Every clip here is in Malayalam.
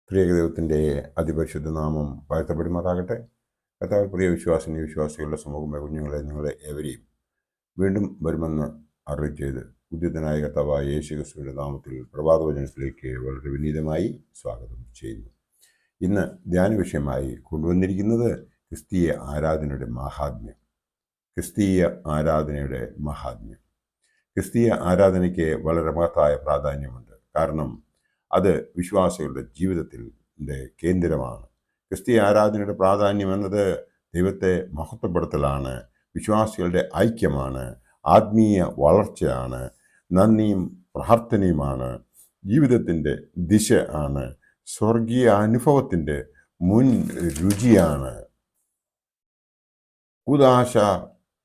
ത്രിയേക ദൈവത്തിൻ്റെ അതിപരിശുദ്ധ നാമം വാഴ്ത്തപ്പെടുമാറാകട്ടെ. കർത്താവിൽ പ്രിയ വിശ്വാസികളുടെ സമൂഹമായ കുഞ്ഞുങ്ങളെ നിങ്ങളെ ഏവരെയും വീണ്ടും വരുമെന്ന് അറിയിച്ച് ചെയ്ത് ഉദ്യതനായ കർത്താവായ യേശു ക്രിസ്തുവിൻ്റെ നാമത്തിൽ പ്രഭാതവചനത്തിലേക്ക് വളരെ വിനീതമായി സ്വാഗതം ചെയ്യുന്നു. ഇന്ന് ധ്യാന വിഷയമായി കൊണ്ടുവന്നിരിക്കുന്നത് ക്രിസ്തീയ ആരാധനയുടെ മഹാത്മ്യം. ക്രിസ്തീയ ആരാധനയ്ക്ക് വളരെ മഹത്തായ പ്രാധാന്യമുണ്ട്. കാരണം അത് വിശ്വാസികളുടെ ജീവിതത്തിൻ്റെ കേന്ദ്രമാണ്. ക്രിസ്തീയ ആരാധനയുടെ പ്രാധാന്യം എന്നത് ദൈവത്തെ മഹത്വപ്പെടുത്തലാണ്, വിശ്വാസികളുടെ ഐക്യമാണ്, ആത്മീയ വളർച്ചയാണ്, നന്ദിയും പ്രാർത്ഥനയുമാണ്, ജീവിതത്തിൻ്റെ ദിശ ആണ്, സ്വർഗീയ അനുഭവത്തിൻ്റെ മുൻ രുചിയാണ്, കൂദാശ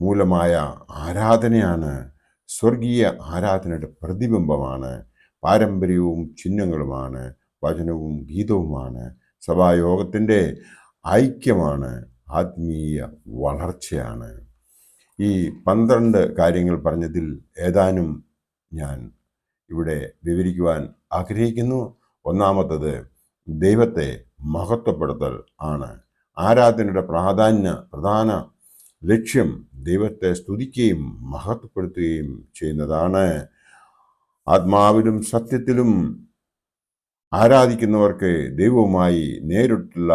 മൂലമായ ആരാധനയാണ്, സ്വർഗീയ ആരാധനയുടെ പ്രതിബിംബമാണ്, പാരമ്പര്യവും ചിഹ്നങ്ങളുമാണ്, വചനവും ഗീതവുമാണ്, സഭായോഗത്തിൻ്റെ ഐക്യമാണ്, ആത്മീയ വളർച്ചയാണ്. ഈ 12 കാര്യങ്ങൾ പറഞ്ഞതിൽ ഏതാനും ഞാൻ ഇവിടെ വിവരിക്കുവാൻ ആഗ്രഹിക്കുന്നു. ഒന്നാമത്തത് ദൈവത്തെ മഹത്വപ്പെടുത്തൽ ആണ്. ആരാധനയുടെ പ്രധാന ലക്ഷ്യം ദൈവത്തെ സ്തുതിക്കുകയും മഹത്വപ്പെടുത്തുകയും ചെയ്യുന്നതാണ്. ആത്മാവിലും സത്യത്തിലും ആരാധിക്കുന്നവർക്ക് ദൈവവുമായി നേരിട്ടുള്ള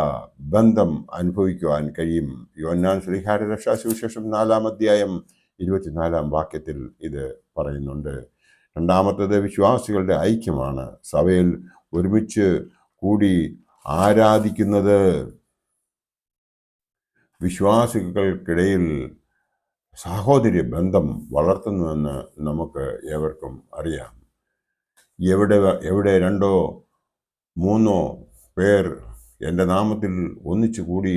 ബന്ധം അനുഭവിക്കുവാൻ കഴിയും. യോഹന്നാൻ ശ്ലീഹായുടെ രക്ഷാസുവിശേഷം 4-ാം അധ്യായം 24-ാം വാക്യത്തിൽ ഇത് പറയുന്നുണ്ട്. രണ്ടാമത്തത് വിശ്വാസികളുടെ ഐക്യമാണ്. സഭയിൽ ഒരുമിച്ച് കൂടി ആരാധിക്കുന്നത് വിശ്വാസികൾക്കിടയിൽ സഹോദര്യ ബന്ധം വളർത്തുന്നുവെന്ന് നമുക്ക് ഏവർക്കും അറിയാം. എവിടെ 2-3 പേർ എൻ്റെ നാമത്തിൽ ഒന്നിച്ചു കൂടി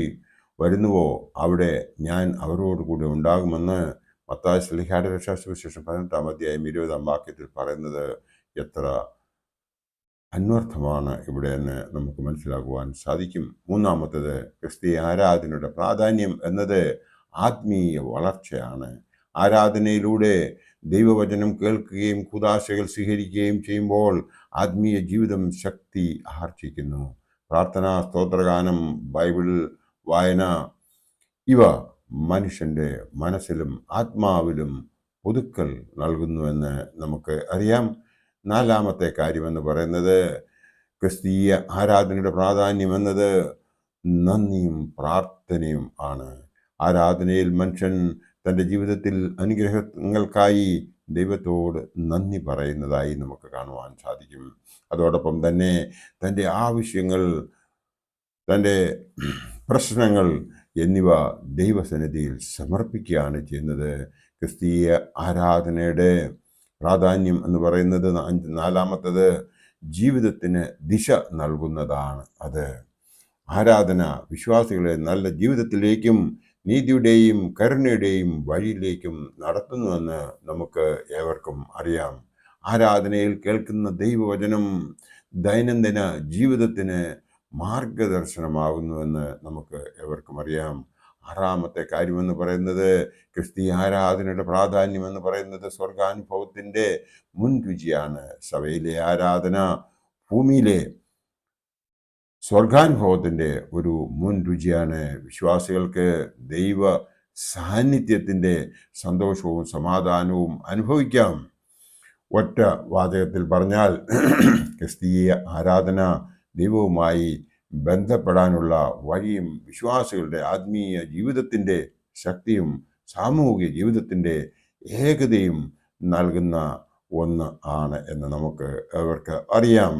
വരുന്നുവോ അവിടെ ഞാൻ അവരോട് കൂടി ഉണ്ടാകുമെന്ന് മത്തായി ശ്ലീഹായുടെ രക്ഷാസുവിശേഷം 18-ാം അധ്യായം 20-ാം വാക്യത്തിൽ പറയുന്നത് എത്ര അന്വർത്ഥമാണ് ഇവിടെ എന്ന് നമുക്ക് മനസ്സിലാക്കുവാൻ സാധിക്കും. മൂന്നാമത്തത് ക്രിസ്തീയ ആരാധനയുടെ പ്രാധാന്യം എന്നത് ആത്മീയ വളർച്ചയാണ്. ആരാധനയിലൂടെ ദൈവവചനം കേൾക്കുകയും കൂദാശകൾ സ്വീകരിക്കുകയും ചെയ്യുമ്പോൾ ആത്മീയ ജീവിതം ശക്തി ആർജിക്കുന്നു. പ്രാർത്ഥന, സ്തോത്രഗാനം, ബൈബിൾ വായന ഇവ മനുഷ്യൻ്റെ മനസ്സിലും ആത്മാവിലും പുതുക്കൽ നൽകുന്നുവെന്ന് നമുക്ക് അറിയാം. 4-ാമത്തെ കാര്യമെന്ന് പറയുന്നത് ക്രിസ്തീയ ആരാധനയുടെ പ്രാധാന്യം എന്നത് നന്ദിയും പ്രാർത്ഥനയും ആണ്. ആരാധനയിൽ മനുഷ്യൻ തൻ്റെ ജീവിതത്തിൽ അനുഗ്രഹങ്ങൾക്കായി ദൈവത്തോട് നന്ദി പറയുന്നതായി നമുക്ക് കാണുവാൻ സാധിക്കും. അതോടൊപ്പം തന്നെ തൻ്റെ ആവശ്യങ്ങൾ, തൻ്റെ പ്രശ്നങ്ങൾ എന്നിവ ദൈവസന്നിധിയിൽ സമർപ്പിക്കുകയാണ് ചെയ്യുന്നത്. ക്രിസ്തീയ ആരാധനയുടെ പ്രാധാന്യം എന്ന് പറയുന്നത് 4-ാമത്തത് ജീവിതത്തിന് ദിശ നൽകുന്നതാണ്. അത് ആരാധന വിശ്വാസികളെ നല്ല ജീവിതത്തിലേക്കും നീതിയുടെയും കരുണയുടെയും വഴിയിലേക്കും നടത്തുന്നുവെന്ന് നമുക്ക് ഏവർക്കും അറിയാം. ആരാധനയിൽ കേൾക്കുന്ന ദൈവവചനം ദൈനംദിന ജീവിതത്തിന് മാർഗദർശനമാകുന്നുവെന്ന് നമുക്ക് ഏവർക്കും അറിയാം. 6-ാമത്തെ കാര്യമെന്ന് പറയുന്നത് ക്രിസ്തീയ ആരാധനയുടെ പ്രാധാന്യം എന്ന് പറയുന്നത് സ്വർഗാനുഭവത്തിൻ്റെ മുൻരുചിയാണ്. സഭയിലെ ആരാധന ഭൂമിയിലെ സ്വർഗാനുഭവത്തിൻ്റെ ഒരു മുൻരുചിയാണ്. വിശ്വാസികൾക്ക് ദൈവ സാന്നിധ്യത്തിൻ്റെ സന്തോഷവും സമാധാനവും അനുഭവിക്കാം. ഒറ്റ വാചകത്തിൽ പറഞ്ഞാൽ ക്രിസ്തീയ ആരാധന ദൈവവുമായി ബന്ധപ്പെടാനുള്ള വഴിയും വിശ്വാസികളുടെ ആത്മീയ ജീവിതത്തിൻ്റെ ശക്തിയും സാമൂഹിക ജീവിതത്തിൻ്റെ ഏകതയും നൽകുന്ന ഒന്ന് ആണ് എന്ന് നമുക്ക് അവർക്ക് അറിയാം.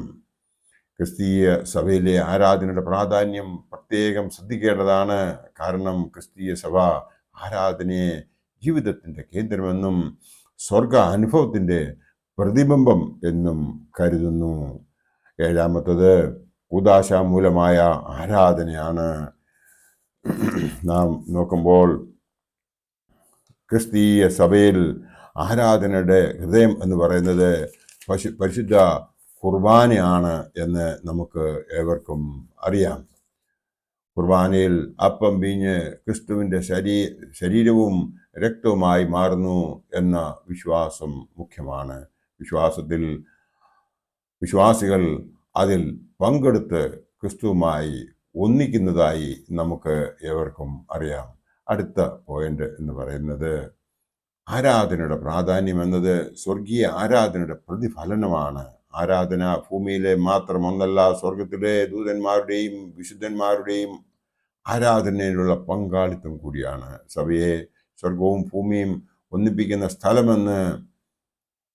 ക്രിസ്തീയ സഭയിലെ ആരാധനയുടെ പ്രാധാന്യം പ്രത്യേകം ശ്രദ്ധിക്കേണ്ടതാണ്. കാരണം ക്രിസ്തീയ സഭ ആരാധനയെ ജീവിതത്തിൻ്റെ കേന്ദ്രമെന്നും സ്വർഗ അനുഭവത്തിൻ്റെ പ്രതിബിംബം എന്നും കരുതുന്നു. 7-ാമത്തത് കൂദാശ മൂലമായ ആരാധനയാണ്. നാം നോക്കുമ്പോൾ ക്രിസ്തീയ സഭയിൽ ആരാധനയുടെ ഹൃദയം എന്ന് പറയുന്നത് പരിശുദ്ധ കുർബാനയാണ് എന്ന് നമുക്ക് ഏവർക്കും അറിയാം. കുർബാനയിൽ അപ്പം വീഞ്ഞ് ക്രിസ്തുവിൻ്റെ ശരീരവും രക്തവുമായി മാറുന്നു എന്ന വിശ്വാസം മുഖ്യമാണ്. വിശ്വാസികൾ അതിൽ പങ്കെടുത്ത് ക്രിസ്തുവുമായി ഒന്നിക്കുന്നതായി നമുക്ക് ഏവർക്കും അറിയാം. അടുത്ത പോയിന്റ് എന്ന് പറയുന്നത് ആരാധനയുടെ പ്രാധാന്യം എന്നത് സ്വർഗീയ ആരാധനയുടെ പ്രതിഫലനമാണ്. ആരാധന ഭൂമിയിലെ മാത്രം ഒന്നല്ല, സ്വർഗത്തിലെ ദൂതന്മാരുടെയും വിശുദ്ധന്മാരുടെയും ആരാധനയിലുള്ള പങ്കാളിത്തം കൂടിയാണ്. സഭയെ സ്വർഗവും ഭൂമിയും ഒന്നിപ്പിക്കുന്ന സ്ഥലമെന്ന്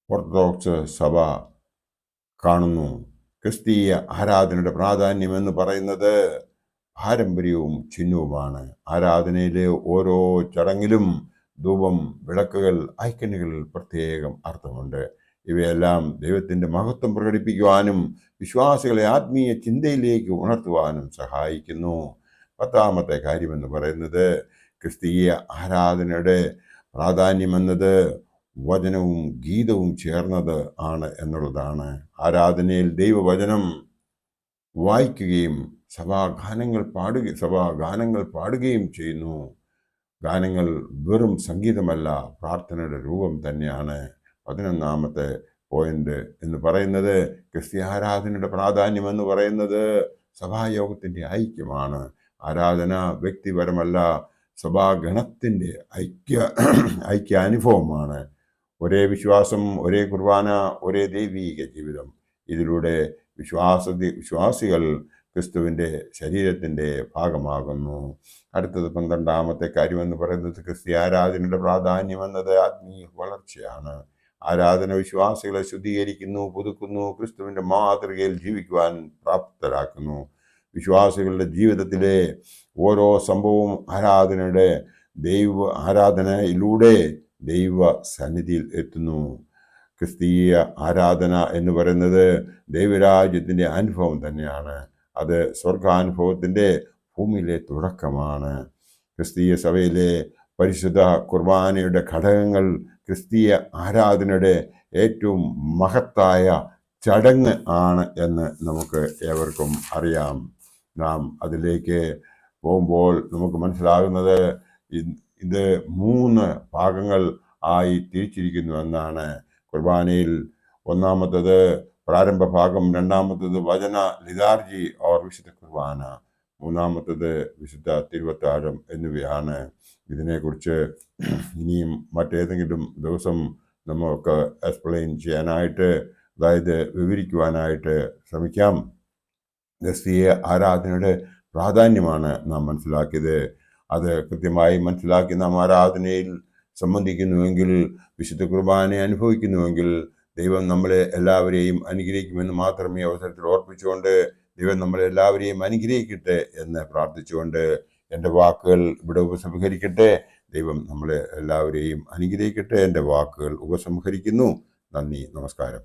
ഓർത്തഡോക്സ് സഭ കാണുന്നു. ക്രിസ്തീയ ആരാധനയുടെ പ്രാധാന്യം എന്ന് പറയുന്നത് പാരമ്പര്യവും ചിഹ്നവുമാണ്. ആരാധനയിലെ ഓരോ ചടങ്ങിലും ധൂപം, വിളക്കുകൾ, ഐക്കണുകളിൽ പ്രത്യേകം അർത്ഥമുണ്ട്. ഇവയെല്ലാം ദൈവത്തിൻ്റെ മഹത്വം പ്രകടിപ്പിക്കുവാനും വിശ്വാസികളെ ആത്മീയ ചിന്തയിലേക്ക് ഉണർത്തുവാനും സഹായിക്കുന്നു. 10ാമത്തെ കാര്യമെന്ന് പറയുന്നത് ക്രിസ്തീയ ആരാധനയുടെ പ്രാധാന്യമെന്നത് വചനവും ഗീതവും ചേർന്നത് ആണ് എന്നുള്ളതാണ്. ആരാധനയിൽ ദൈവവചനം വായിക്കുകയും സഭാഗാനങ്ങൾ പാടുകയും ചെയ്യുന്നു. ഗാനങ്ങൾ വെറും സംഗീതമല്ല, പ്രാർത്ഥനയുടെ രൂപം തന്നെയാണ്. 11ാമത്തെ പോയിന്റ് എന്ന് പറയുന്നത് ക്രിസ്തീയ ആരാധനയുടെ പ്രാധാന്യം എന്ന് പറയുന്നത് സഭായോഗത്തിൻ്റെ ഐക്യമാണ്. ആരാധന വ്യക്തിപരമല്ല, സഭാഗണത്തിൻ്റെ ഐക്യ അനുഭവമാണ്. ഒരേ വിശ്വാസം, ഒരേ കുർബാന, ഒരേ ദൈവീക ജീവിതം. ഇതിലൂടെ വിശ്വാസികൾ ക്രിസ്തുവിൻ്റെ ശരീരത്തിൻ്റെ ഭാഗമാകുന്നു. അടുത്തത് 12ാമത്തെ കാര്യമെന്ന് പറയുന്നത് ക്രിസ്തീയ ആരാധനയുടെ പ്രാധാന്യം എന്നത് ആത്മീയ വളർച്ചയാണ്. ആരാധന വിശ്വാസികളെ ശുദ്ധീകരിക്കുന്നു, പുതുക്കുന്നു, ക്രിസ്തുവിൻ്റെ മാതൃകയിൽ ജീവിക്കുവാൻ പ്രാപ്തരാക്കുന്നു. വിശ്വാസികളുടെ ജീവിതത്തിലെ ഓരോ സംഭവവും ആരാധനയിലൂടെ ദൈവ സന്നിധിയിൽ എത്തുന്നു. ക്രിസ്തീയ ആരാധന എന്ന് പറയുന്നത് ദൈവരാജ്യത്തിൻ്റെ അനുഭവം തന്നെയാണ്. അത് സ്വർഗാനുഭവത്തിൻ്റെ ഭൂമിയിലെ തുടക്കമാണ്. ക്രിസ്തീയ സഭയിലെ പരിശുദ്ധ കുർബാനയുടെ ഘടകങ്ങൾ ക്രിസ്തീയ ആരാധനയുടെ ഏറ്റവും മഹത്തായ ചടങ്ങ് ആണ് എന്ന് നമുക്ക് ഏവർക്കും അറിയാം. നാം അതിലേക്ക് പോകുമ്പോൾ നമുക്ക് മനസ്സിലാകുന്നത് ഇത് 3 ഭാഗങ്ങൾ ആയി തിരിച്ചിരിക്കുന്നു എന്നാണ്. കുർബാനയിൽ ഒന്നാമത്തത് പ്രാരംഭ ഭാഗം, രണ്ടാമത്തത് വചന ലിതാർജി ഓർ വിശുദ്ധ കുർബാന, മൂന്നാമത്തത് വിശുദ്ധ തിരുവത്താഴം എന്നിവയാണ്. ഇതിനെക്കുറിച്ച് ഇനിയും മറ്റേതെങ്കിലും ദിവസം നമുക്ക് എക്സ്പ്ലെയിൻ ചെയ്യാനായിട്ട്, അതായത് വിവരിക്കുവാനായിട്ട് ശ്രമിക്കാം. ക്രിസ്തീയ ആരാധനയുടെ പ്രാധാന്യമാണ് നാം മനസ്സിലാക്കിയത്. അത് കൃത്യമായി മനസ്സിലാക്കി നാം ആരാധനയിൽ സംബന്ധിക്കുന്നുവെങ്കിൽ, വിശുദ്ധ കുർബാനയെ അനുഭവിക്കുന്നുവെങ്കിൽ ദൈവം നമ്മളെ എല്ലാവരെയും അനുഗ്രഹിക്കുമെന്ന് മാത്രം ഈ അവസരത്തിൽ ഓർപ്പിച്ചുകൊണ്ട് ദൈവം നമ്മളെ എല്ലാവരെയും അനുഗ്രഹിക്കട്ടെ എന്ന് പ്രാർത്ഥിച്ചുകൊണ്ട് എൻ്റെ വാക്കുകൾ ഇവിടെ ഉപസംഹരിക്കട്ടെ. ദൈവം നമ്മളെ എല്ലാവരെയും അനുഗ്രഹിക്കട്ടെ. എൻ്റെ വാക്കുകൾ ഉപസംഹരിക്കുന്നു. നന്ദി, നമസ്കാരം.